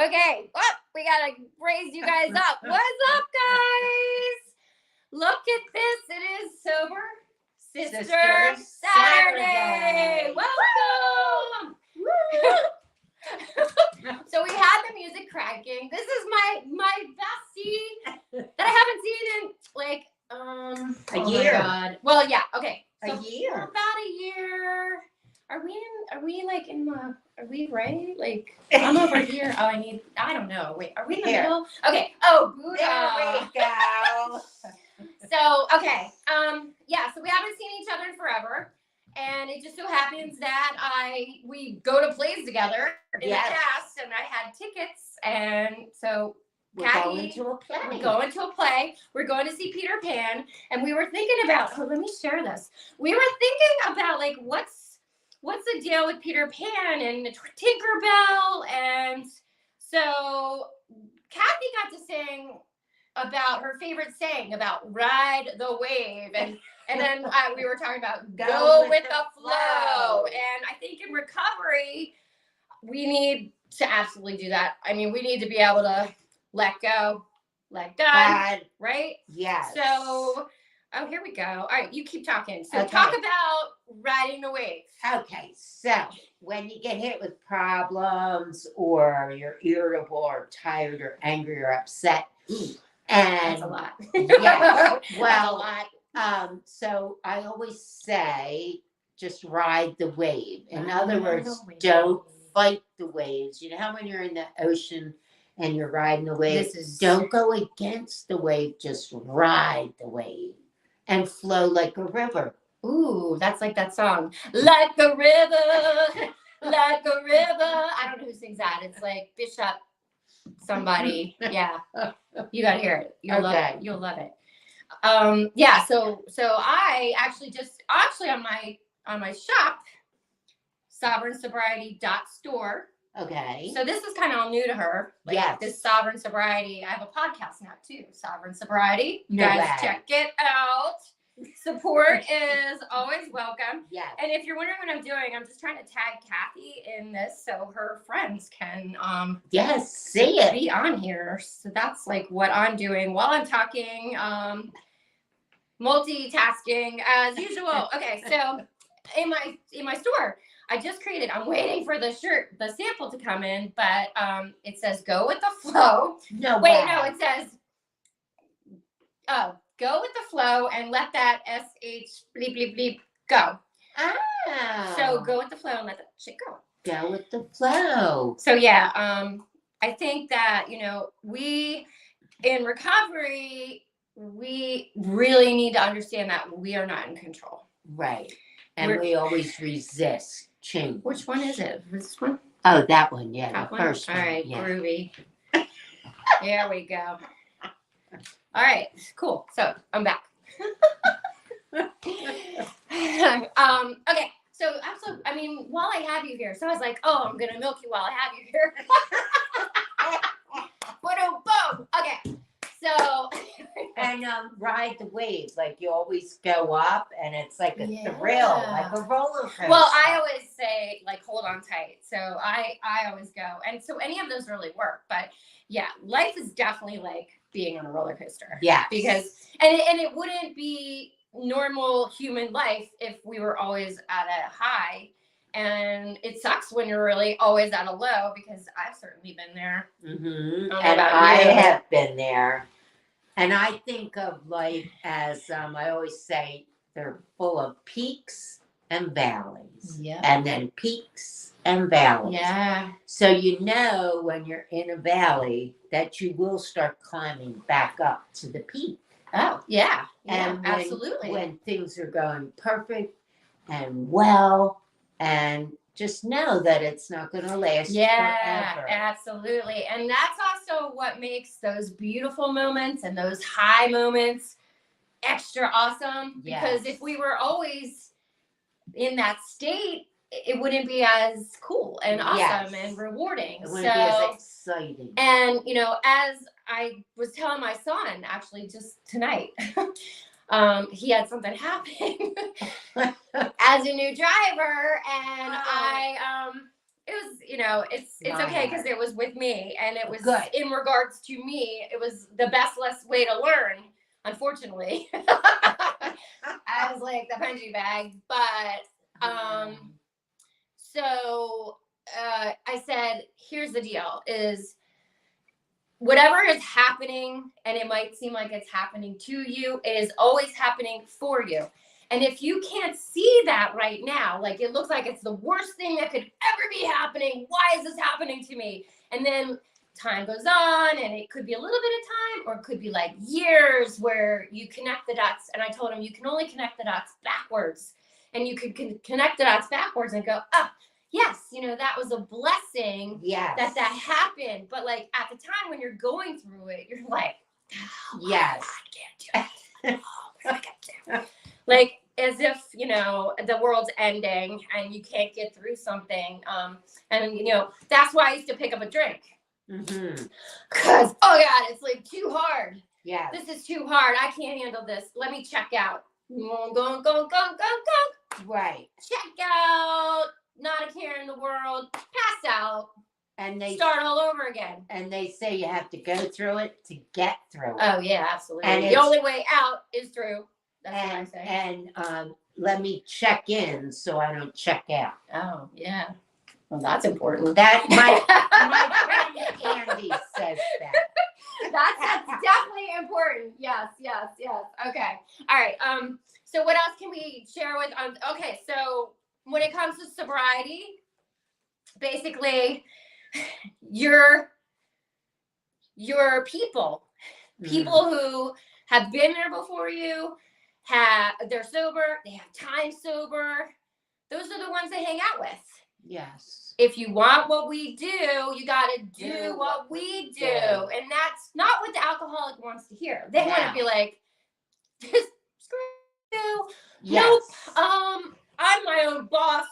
Okay. Oh, we got to raise you guys up. What's up, guys? Look at this. It is Sober Sister Saturday. Welcome. So we had the music cranking. This is my bestie that I haven't seen in like a year. My God. Well, yeah. Okay. So a year. About a year. Are we like in the? Are we right? Like I'm over here. Oh, I don't know. Wait, are we in the middle? Okay. Oh, Buddha. There we go. So okay. Yeah. So we haven't seen each other in forever. And it just so happens that we go to plays together in the past, and I had tickets, and so we're going to a play. We're going to see Peter Pan, and we were thinking about. Oh, let me share this. We were thinking about like what's the deal with Peter Pan and Tinkerbell, and so Kathy got to sing about her favorite saying about ride the wave and then we were talking about go with the flow. And I think in recovery, we need to absolutely do that. I mean, we need to be able to let go, let God, right? Yes. So, here we go. All right, you keep talking. So talk about riding the wave. Okay, so when you get hit with problems or you're irritable or tired or angry or upset, and that's a lot. Yeah, well, that's a lot. So I always say, just ride the wave. In other words, don't fight the waves. You know how when you're in the ocean and you're riding the wave, don't go against the wave, just ride the wave and flow like a river. Ooh, that's like that song. Like a river, like a river. I don't know who sings that. It's like Bishop somebody. Yeah. You got to hear it. You'll love it. You'll love it. Yeah, so I actually on my shop, SovereignSobriety.store. Okay. So this is kind of all new to her. Like this Sovereign Sobriety. I have a podcast now too, Sovereign Sobriety. You guys check it out. Support is always welcome. Yes. And if you're wondering what I'm doing, I'm just trying to tag Kathy in this so her friends can see it. Be on here. So that's like what I'm doing while I'm talking. Multitasking as usual. Okay, so in my store, I just created. I'm waiting for the sample to come in, but it says go with the flow. No, it says go with the flow and let that sh bleep bleep bleep go. Ah. So go with the flow and let that shit go. Go with the flow. So yeah, I think that we in recovery, we really need to understand that we are not in control. Right. And we always resist change. Which one is it? This one? Oh, that one. Yeah, that the first one. All right, groovy. There we go. All right, cool. So I'm back. Okay. So absolutely. I mean, while I have you here, so I was like, oh, I'm gonna milk you while I have you here. Boom. Okay. So and ride the wave, like you always go up, and it's like a thrill, like a roller coaster. Well, I always say like hold on tight. So I always go, and so any of those really work. But yeah, life is definitely like being on a roller coaster. Yeah. Because and it wouldn't be normal human life if we were always at a high. And it sucks when you're really always at a low, because I've certainly been there. Mm-hmm. And I have been there. And I think of life as, I always say, they're full of peaks and valleys. Yeah. And then peaks and valleys. Yeah. So when you're in a valley that you will start climbing back up to the peak. Oh, yeah. And absolutely. When things are going perfect and well, and just know that it's not going to last forever. Absolutely. And that's also what makes those beautiful moments and those high moments extra awesome. Because if we were always in that state, it wouldn't be as cool and awesome and rewarding. It wouldn't be as exciting. And, as I was telling my son, actually just tonight, he had something happen as a new driver, and you know, it's okay because it was with me, and it was Good. in regards to me. It was the best way to learn. Unfortunately, I was like the punching bag, but so I said, here's the deal: is whatever is happening, and it might seem like it's happening to you, it is always happening for you. And if you can't see that right now, like it looks like it's the worst thing that could ever be happening, why is this happening to me? And then time goes on, and it could be a little bit of time, or it could be like years where you connect the dots. And I told him, you can only connect the dots backwards. And you could connect the dots backwards and go, yes, you know, that was a blessing that happened. But like at the time when you're going through it, you're like, yes, I can't do it. Oh, I can't do it. Like as if, you know, the world's ending and you can't get through something. And, you know, that's why I used to pick up a drink. Because, oh God, it's like too hard. Yeah. This is too hard. I can't handle this. Let me check out. Go. Right. Check out. Not a care in the world. Pass out. And they start all over again. And they say you have to go through it to get through it. Oh yeah, absolutely. And the only way out is through. That's what I say. And let me check in so I don't check out. Oh yeah. Well, that's important. That my friend Andy says that. That's definitely important. Yes. Okay. All right. So what else can we share with? Okay. So when it comes to sobriety, basically, your people who have been there before you, they're sober, they have time sober. Those are the ones they hang out with. Yes. If you want what we do, you got to do what we do. And that's not what the alcoholic wants to hear. They want to be like, screw you. Yes. Nope. I'm my own boss.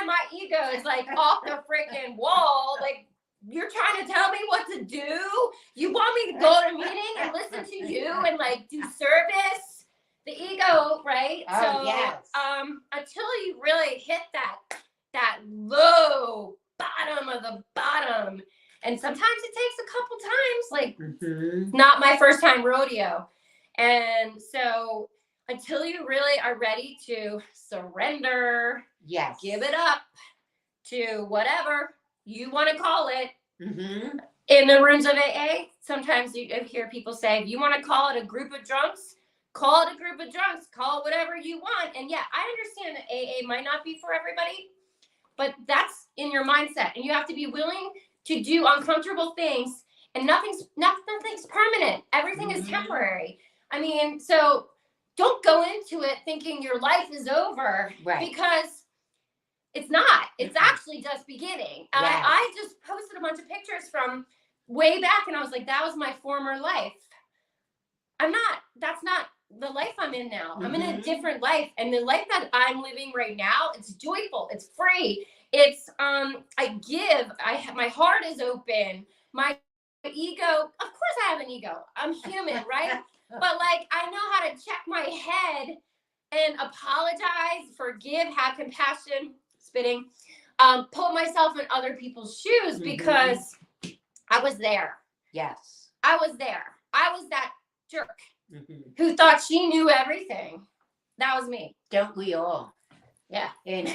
My ego is like off the freaking wall. Like, you're trying to tell me what to do? You want me to go to a meeting and listen to you and like do service? The ego, right? Oh, yes. Until you really hit that low bottom of the bottom. And sometimes it takes a couple times, like not my first time rodeo. And so until you really are ready to surrender, give it up to whatever you want to call it. In the rooms of AA, sometimes you hear people say, if you want to call it a group of drunks, call it a group of drunks, call it whatever you want. And yeah, I understand that AA might not be for everybody, but that's in your mindset. And you have to be willing to do uncomfortable things, and nothing's permanent. Everything is temporary. I mean, so don't go into it thinking your life is over, because it's not. It's actually just beginning. I just posted a bunch of pictures from way back, and I was like, that was my former life. That's not the life I'm in now. I'm in a different life, and the life that I'm living right now, it's joyful, it's free. It's my heart is open. My ego, of course I have an ego. I'm human, right? But like, I know how to check my head and apologize, forgive, have compassion, spitting, put myself in other people's shoes, because I was there. Yes. I was there. I was that jerk who thought she knew everything. That was me. Don't we all? Yeah. And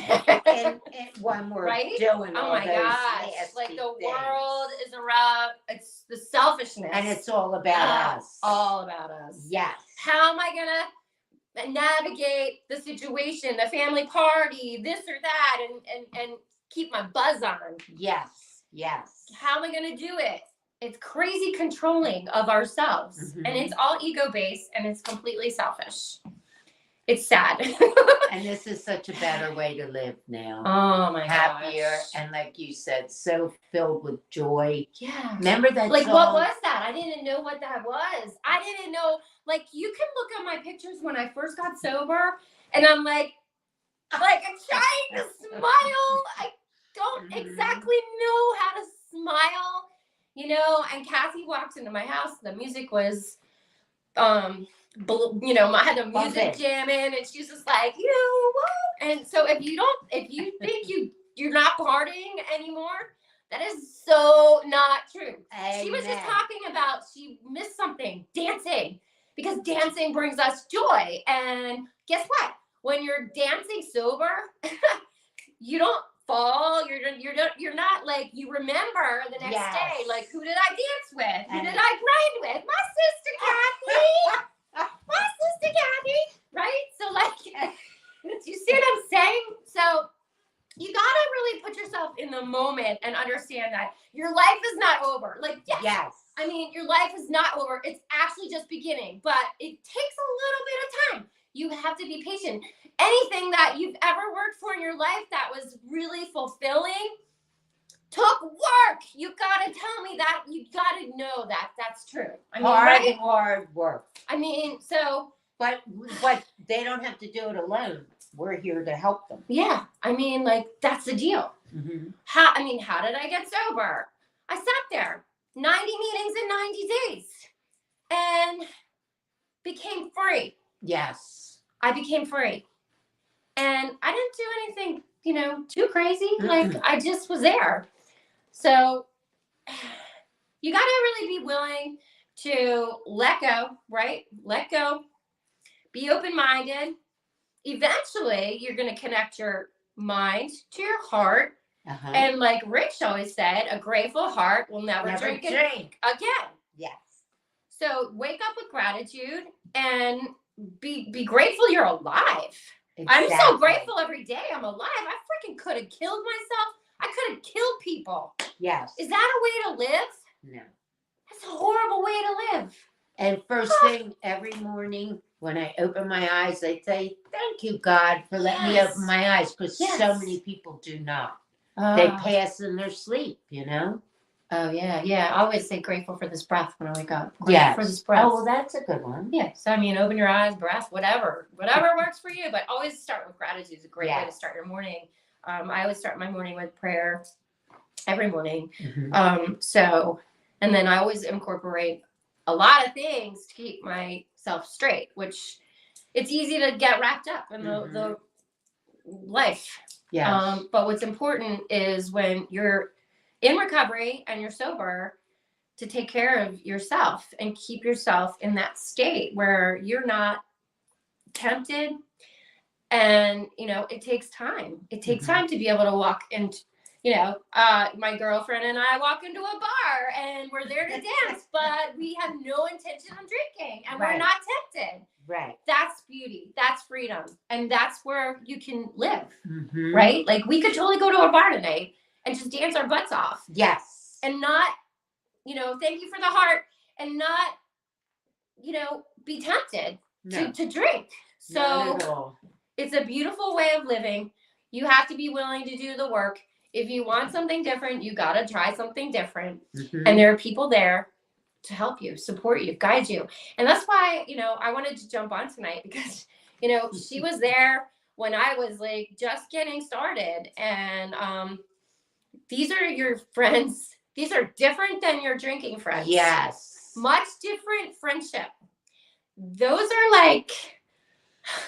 when we're doing all my gosh. Like the world is it's the selfishness. And it's all about us. All about us. Yes. How am I going to navigate the situation, the family party, this or that, and keep my buzz on? Yes. How am I going to do it? It's crazy controlling of ourselves, and it's all ego-based, and it's completely selfish. It's sad. And this is such a better way to live now. Oh my gosh. Happier, and like you said, so filled with joy. Yeah. Remember that song? What was that? I didn't know what that was. I didn't know. Like, you can look at my pictures when I first got sober, and I'm like I'm trying to smile. I don't exactly know how to smile, you know. And Kathy walked into my house. The music was, I had the music jamming, and she's just like, what? And so if you think you're not partying anymore. That is so not true. Amen. She was just talking about she missed something, dancing, because dancing brings us joy. And guess what? When you're dancing sober, you don't fall. You're not like, you remember the next day, like, who did I dance with? Who did I grind with? My sister Kathy. My sister Kathy. Right? So like, do you see what I'm saying? So you gotta really put yourself in the moment and understand that your life is not over. Like, yes. I mean, your life is not over. It's actually just beginning, but it takes a little bit of time. You have to be patient. Anything that you've ever worked for in your life that was really fulfilling took work. You gotta tell me that. You gotta know that that's true. I mean, hard work. I mean, so. But they don't have to do it alone. We're here to help them. Yeah. I mean, like, that's the deal. Mm-hmm. How did I get sober? I sat there 90 meetings in 90 days and became free. Yes. I became free. And I didn't do anything, too crazy. Mm-hmm. Like, I just was there. So you got to really be willing to let go, right? Let go. Be open-minded. Eventually, you're going to connect your mind to your heart. Uh-huh. And like Rich always said, a grateful heart will never drink again. Yes. So wake up with gratitude and be grateful you're alive. Exactly. I'm so grateful every day I'm alive. I freaking could have killed myself. I could have killed people. Yes. Is that a way to live? No. That's a horrible way to live. And first thing every morning when I open my eyes, I say, thank you, God, for letting me open my eyes, because so many people do not. They pass in their sleep, Oh, yeah. I always say grateful for this breath when I wake up. Grateful for this breath. Oh, well, that's a good one. Yeah. So, I mean, open your eyes, breath, whatever works for you. But always start with gratitude. It's a great way to start your morning. I always start my morning with prayer every morning. Mm-hmm. And then I always incorporate a lot of things to keep myself straight, which it's easy to get wrapped up in the life. Yeah. But what's important is when you're in recovery and you're sober, to take care of yourself and keep yourself in that state where you're not tempted. And, it takes time. It takes time to be able to walk into, my girlfriend and I walk into a bar and we're there to dance, but we have no intention of drinking and we're not tempted. Right. That's beauty. That's freedom. And that's where you can live. Mm-hmm. Right? Like, we could totally go to a bar tonight and just dance our butts off. Yes. And not, thank you for the heart, and not, be tempted to drink. So it's a beautiful way of living. You have to be willing to do the work. If you want something different, you got to try something different. Mm-hmm. And there are people there to help you, support you, guide you. And that's why, I wanted to jump on tonight because, she was there when I was like just getting started. And these are your friends. These are different than your drinking friends. Yes. Much different friendship. Those are like,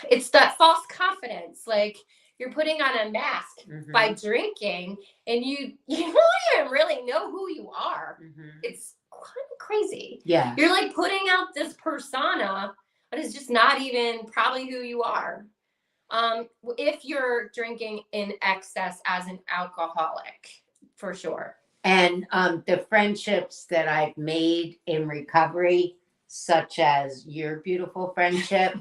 it's that false confidence. Like, you're putting on a mask by drinking, and you don't even really know who you are. Mm-hmm. It's kind of crazy. Yeah. You're like putting out this persona, but it's just not even probably who you are. If you're drinking in excess as an alcoholic, for sure. And the friendships that I've made in recovery, such as your beautiful friendship,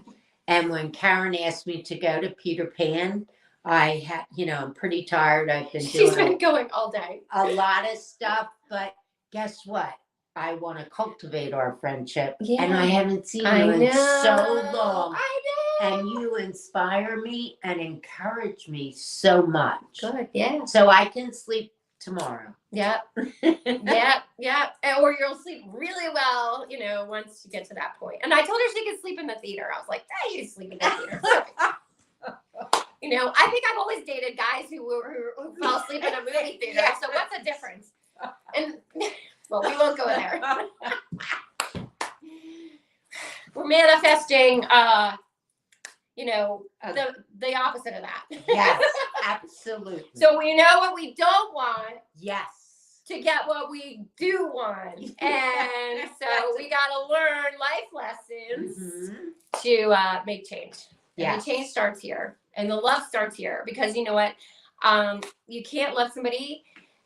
and when Karyn asked me to go to Peter Pan, I had, I'm pretty tired. I've been She's been going all day. A lot of stuff, but guess what? I want to cultivate our friendship, and I haven't seen you in so long. I know. And you inspire me and encourage me so much. Good, yeah. So I can sleep tomorrow. Yep. Yep. Or you'll sleep really well, once you get to that point. And I told her she could sleep in the theater. I was like, hey, you sleep in the theater. I think I've always dated guys who fell asleep in a movie theater. Yes. So what's the difference? And well, we won't go there. We're manifesting, the opposite of that. Yes, absolutely. So we know what we don't want. Yes. To get what we do want. And so we got to learn life lessons to make change. And the change starts here. And the love starts here. Because you know what? You can't love somebody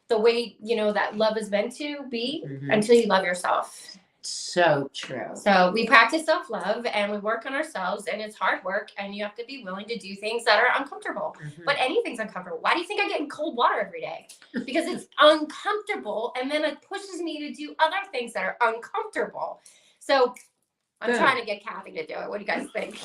the way, that love is meant to be until you love yourself. So true. So we practice self-love and we work on ourselves, and it's hard work, and you have to be willing to do things that are uncomfortable. But anything's uncomfortable. Why do you think I get in cold water every day? Because it's uncomfortable, and then it pushes me to do other things that are uncomfortable. So I'm trying to get Kathy to do it. What do you guys think?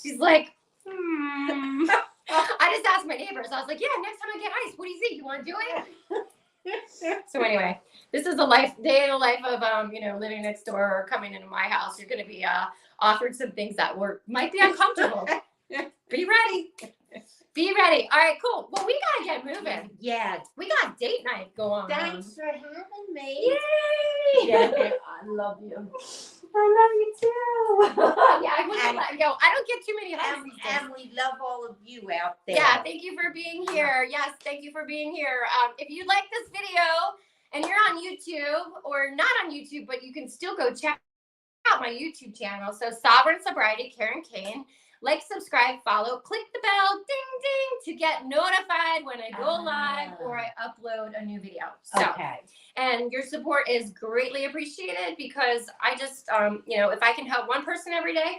She's like, I just asked my neighbors. I was like, yeah, next time I get ice, what do you think? You want to do it? So anyway, this is the day in the life of living next door or coming into my house. You're going to be offered some things that might be uncomfortable. Be ready. Be ready. All right, cool. Well, we got to get moving. Yeah. We got date night going on. Thanks for having me. Yay! Yeah, I love you. I love you too. Yeah, I wasn't letting go. I don't get too many hugs these days. And we love all of you out there. Yeah, thank you for being here. Yes, thank you for being here. If you like this video and you're on YouTube or not on YouTube, but you can still go check out my YouTube channel. So Sovereign Sobriety, Karyn Kane. Like, subscribe, follow, click the bell, ding, ding, to get notified when I go live or I upload a new video. So, and your support is greatly appreciated because I just, if I can help one person every day,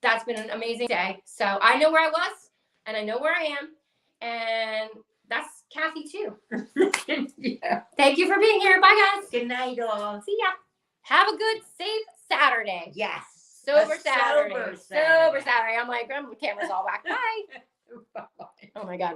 that's been an amazing day. So I know where I was and I know where I am. And that's Kathy too. Yeah. Thank you for being here. Bye, guys. Good night, all. See ya. Have a good, safe Saturday. Yes. Sober Saturday. Sober Saturday. I'm like, the camera's all whacked. Bye. Bye. Oh my God.